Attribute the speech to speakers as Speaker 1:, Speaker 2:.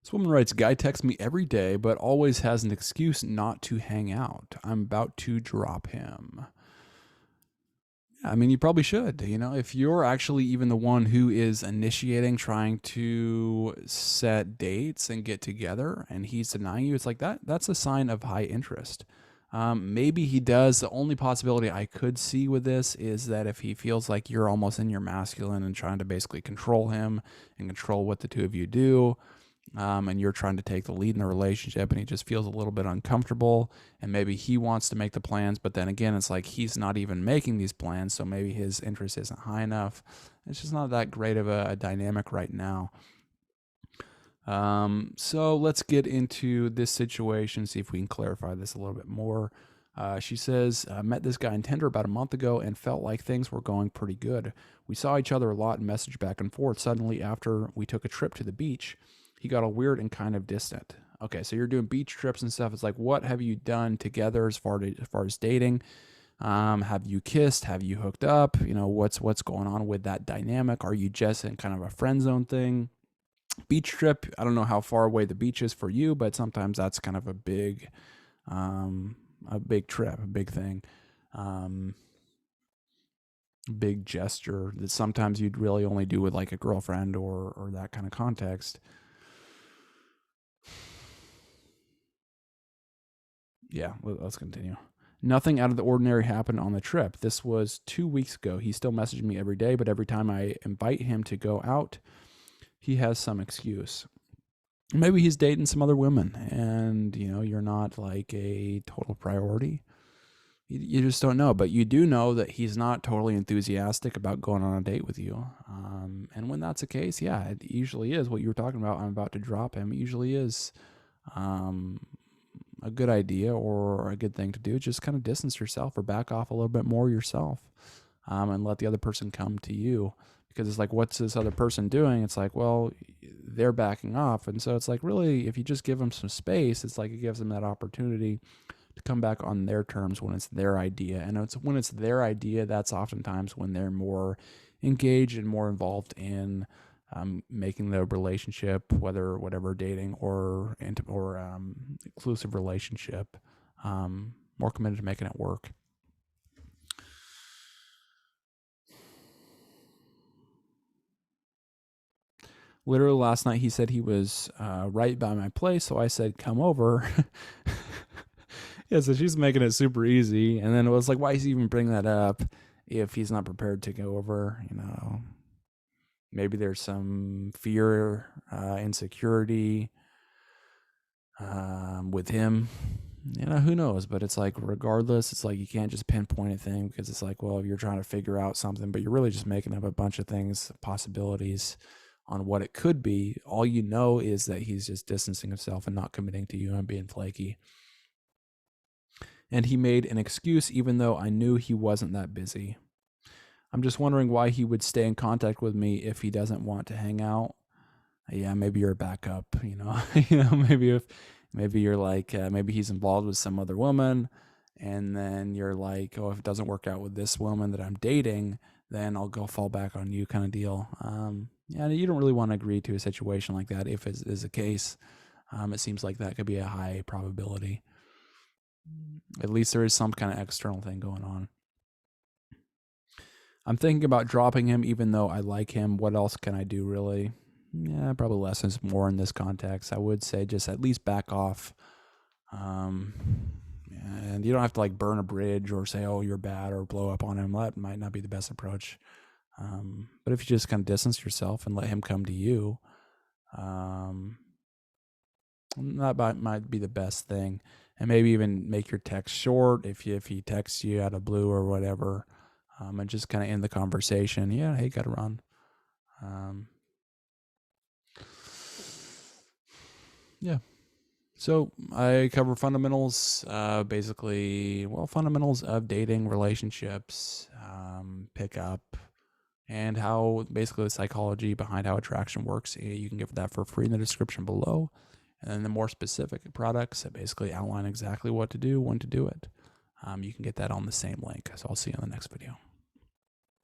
Speaker 1: This woman writes, guy texts me every day, but always has an excuse not to hang out. I'm about to drop him. I mean, you probably should. You know, if you're actually even the one who is initiating, trying to set dates and get together, and he's denying you, it's like that's a sign of high interest. Maybe he does. The only possibility I could see with this is that if he feels like you're almost in your masculine and trying to basically control him and control what the two of you do, and you're trying to take the lead in the relationship, and he just feels a little bit uncomfortable, and maybe he wants to make the plans, but then again, it's like he's not even making these plans, so maybe his interest isn't high enough. It's just not that great of a dynamic right now. So let's get into this situation, see if we can clarify this a little bit more. She says, I met this guy on Tinder about a month ago and felt like things were going pretty good. We saw each other a lot and messaged back and forth. Suddenly, after we took a trip to the beach, he got all weird and kind of distant. Okay, so you're doing beach trips and stuff. It's like, what have you done together as far as dating? Have you kissed? Have you hooked up? You know, what's going on with that dynamic? Are you just in kind of a friend zone thing? Beach trip, I don't know how far away the beach is for you, but sometimes that's kind of a big trip, a big thing, um, big gesture that sometimes you'd really only do with like a girlfriend or that kind of context. Yeah, let's continue. Nothing out of the ordinary happened on the trip. This was 2 weeks ago. He still messages me every day, but every time I invite him to go out, he has some excuse. Maybe he's dating some other women, and you know you're not like a total priority. You just don't know, but you do know that he's not totally enthusiastic about going on a date with you. And when that's the case, yeah, it usually is what you were talking about. I'm about to drop him. It usually is um, a good idea or a good thing to do. Just kind of distance yourself or back off a little bit more yourself, and let the other person come to you. Because it's like, what's this other person doing? It's like, well, they're backing off. And so it's like, really, if you just give them some space, it's like it gives them that opportunity to come back on their terms when it's their idea. And it's when it's their idea, that's oftentimes when they're more engaged and more involved in making the relationship, whatever dating or inclusive relationship, more committed to making it work. Literally last night, he said he was right by my place, so I said, "Come over." Yeah, so she's making it super easy, and then it was like, why is he even bring that up if he's not prepared to go over? You know, maybe there's some fear, insecurity with him. You know, who knows? But it's like, regardless, it's like you can't just pinpoint a thing because it's like, well, you're trying to figure out something, but you're really just making up a bunch of things, possibilities on what it could be. All you know is that he's just distancing himself and not committing to you and being flaky. And he made an excuse even though I knew he wasn't that busy. I'm just wondering why he would stay in contact with me if he doesn't want to hang out. Yeah, maybe you're a backup, you know. Maybe you're like maybe he's involved with some other woman, and then you're like, oh, if it doesn't work out with this woman that I'm dating, then I'll go fall back on you, kind of deal. Yeah, you don't really want to agree to a situation like that if it is the case. It seems like that could be a high probability. At least there is some kind of external thing going on. I'm thinking about dropping him even though I like him. What else can I do, really? Yeah, probably less is more in this context. I would say just at least back off. Um, and you don't have to like burn a bridge or say, oh, you're bad or blow up on him. That might not be the best approach. But if you just kind of distance yourself and let him come to you, um, that might be the best thing. And maybe even make your text short if he texts you out of blue or whatever, and just kind of end the conversation. Yeah, hey, gotta run. Um, yeah. So I cover fundamentals, basically, well, fundamentals of dating, relationships, pickup, and how basically the psychology behind how attraction works. You can get that for free in the description below. And then the more specific products that basically outline exactly what to do, when to do it. You can get that on the same link. So I'll see you on the next video.